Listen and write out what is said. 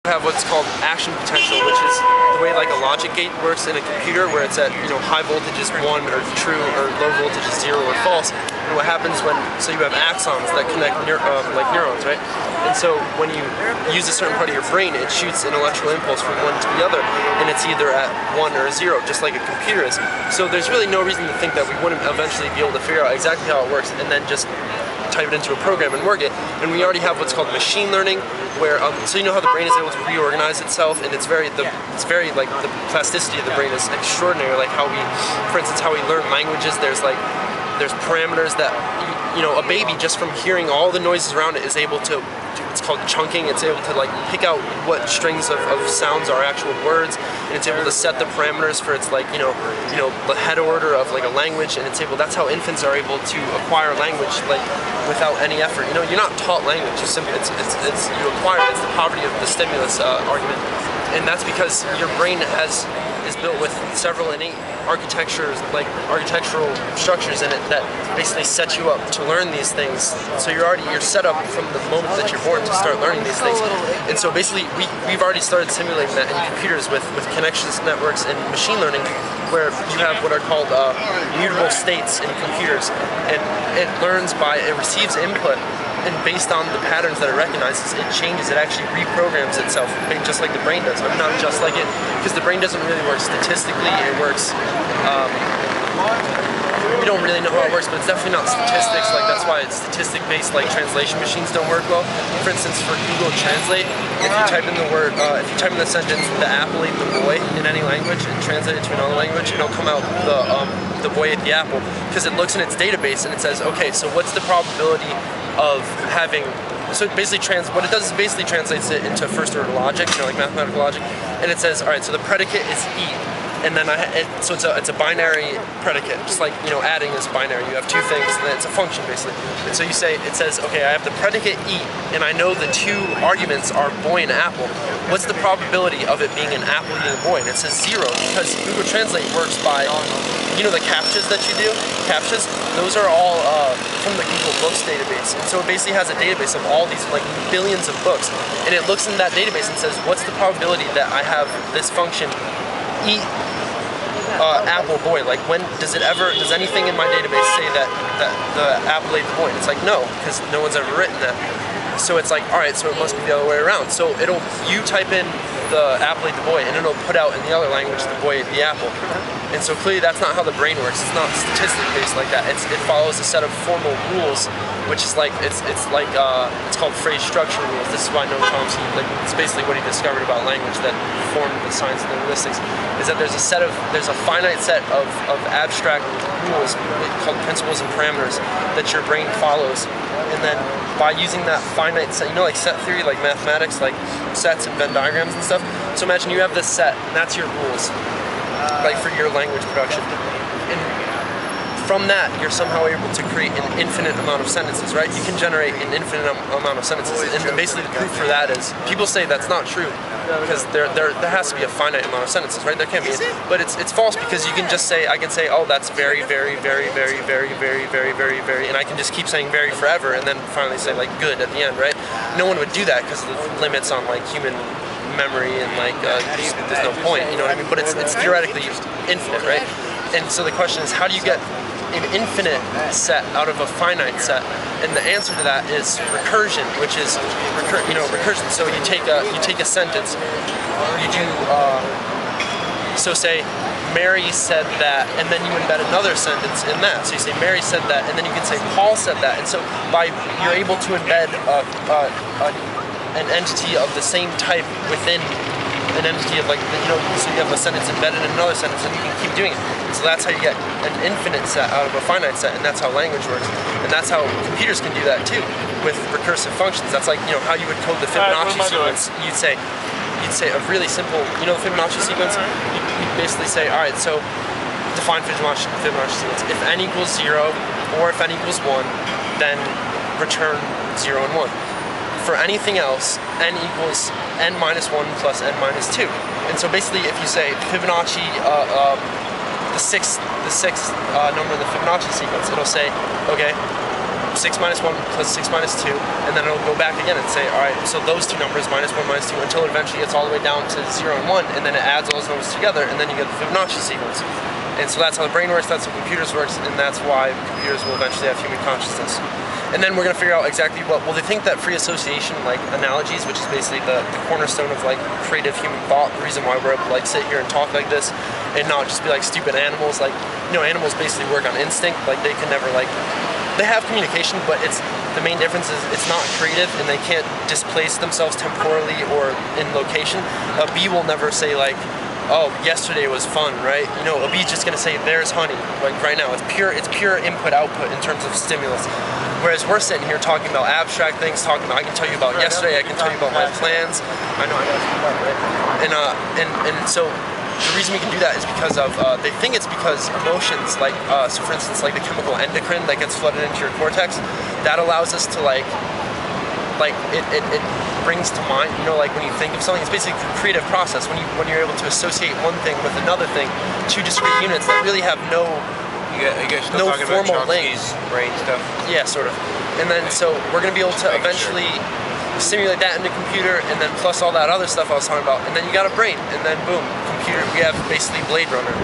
have what's called action potential, which is the way like a logic gate works in a computer, where it's at, you know, high voltage is 1 or true, or low voltage is 0 or false. And what happens when, so you have axons that connect like neurons, right? And so when you use a certain part of your brain, it shoots an electrical impulse from one to the other, and it's either at 1 or 0, just like a computer is. So there's really no reason to think that we wouldn't eventually be able to figure out exactly how it works and then just type it into a program and work it. And we already have what's called machine learning, where so you know how the brain is able to reorganize itself, and it's very like the plasticity of the brain is extraordinary. Like how we, for instance, how we learn languages. There's parameters that, you know, a baby just from hearing all the noises around it is able to, it's called chunking, it's able to like pick out what strings of sounds are actual words, and it's able to set the parameters for its, like, you know the head order of like a language, and it's able, that's how infants are able to acquire language like without any effort. You know, you're not taught language, you simply, it's you acquire it. It's the poverty of the stimulus argument, and that's because your brain is built with several innate architectural structures in it that basically set you up to learn these things. So you're set up from the moment that you're born to start learning these things. And so basically we've already started simulating that in computers with connections networks and machine learning, where you have what are called mutable states in computers, and it learns it receives input, and based on the patterns that it recognizes, it changes, it actually reprograms itself, just like the brain does. I mean, not just like it, because the brain doesn't really work statistically, it works, we don't really know how it works, but it's definitely not statistics. Like, that's why it's statistic-based, like translation machines don't work well. For instance, for Google Translate, if you type in the word, if you type in the sentence, the apple ate the boy, in any language, and translate it to another language, it'll come out the boy ate the apple, because it looks in its database and it says, okay, so what's the probability of having, so it basically what it does is basically translates it into first order logic, you know, like mathematical logic, and it says, all right, so the predicate is eat, and then so it's a binary predicate, just like, you know, adding is binary. You have two things, and then it's a function basically. And so it says, okay, I have the predicate eat, and I know the two arguments are boy and apple. What's the probability of it being an apple eating a boy? And it says 0, because Google Translate works by, you know, the CAPTCHAs that you do, CAPTCHAs, those are all from the Google Books database. And so it basically has a database of all these like billions of books, and it looks in that database and says, what's the probability that I have this function eat apple boy? Like, when does anything in my database say that the apple ate the boy? And it's like, no, because no one's ever written that. So it's like, all right, so it must be the other way around. So you type in the apple ate the boy, and it'll put out in the other language the boy ate the apple. And so clearly that's not how the brain works. It's not statistic based like that. It follows a set of formal rules, which is like, it's called phrase structure rules. This is why Noam Chomsky, like, it's basically what he discovered about language that formed the science of linguistics, is that there's a finite set of abstract rules called principles and parameters that your brain follows. And then by using that finite set, you know, like set theory, like mathematics, like sets and Venn diagrams and stuff. So imagine you have this set, and that's your rules, like for your language production. And from that, you're somehow able to create an infinite amount of sentences, right? You can generate an infinite amount of sentences. And basically the proof for that is, people say that's not true, because there has to be a finite amount of sentences, right? There can't be, but it's false, because you can just say, I can say, oh, that's very, very, very, very, very, very, very, very, very, and I can just keep saying very forever, and then finally say like good at the end, right? No one would do that because of the limits on like human memory, and like there's no point, you know what I mean? But it's theoretically infinite, right? And so the question is, how do you get an infinite set out of a finite set? And the answer to that is recursion, which is recursion. So you take a sentence, you do so say Mary said that, and then you embed another sentence in that. So you say Mary said that, and then you can say Paul said that. And so you're able to embed an entity of the same type within an entity of, like, you know, so you have a sentence embedded in another sentence, and you can keep doing it. So that's how you get an infinite set out of a finite set, and that's how language works. And that's how computers can do that too, with recursive functions. That's like, you know, how you would code the Fibonacci sequence. You'd say a really simple, you know, the Fibonacci sequence. You'd basically say, all right, so define Fibonacci sequence. If n equals 0 or if n equals 1, then return 0 and 1. For anything else, n equals n minus 1 plus n minus 2. And so basically, if you say Fibonacci, the sixth number in the Fibonacci sequence, it'll say, okay, 6 minus 1 plus 6 minus 2, and then it'll go back again and say, all right, so those two numbers, minus 1, minus 2, until it eventually gets all the way down to 0 and 1, and then it adds all those numbers together, and then you get the Fibonacci sequence. And so that's how the brain works, that's how computers works, and that's why computers will eventually have human consciousness. And then we're going to figure out exactly what, well, they think that free association, like analogies, which is basically the cornerstone of like creative human thought, the reason why we're able to like sit here and talk like this and not just be like stupid animals. Like, you know, animals basically work on instinct, like they can never like, they have communication, but it's, the main difference is it's not creative and they can't displace themselves temporally or in location. A bee will never say like, oh, yesterday was fun, right? You know, a bee's just gonna say, there's honey, like right now. It's pure input-output in terms of stimulus. Whereas we're sitting here talking about abstract things, talking about, I can tell you about yesterday, I can tell you about my plans. I know, right? And so the reason we can do that is because of, they think it's because emotions, like, so for instance, like the chemical endocrine that gets flooded into your cortex, that allows us to like it brings to mind, you know, like when you think of something, it's basically a creative process when you're able to associate one thing with another thing, two discrete units that really have no formal link. Brain stuff. Yeah, sort of. And then so we're gonna be able to eventually simulate that in the computer, and then plus all that other stuff I was talking about, and then you got a brain, and then boom, computer. We have basically Blade Runner.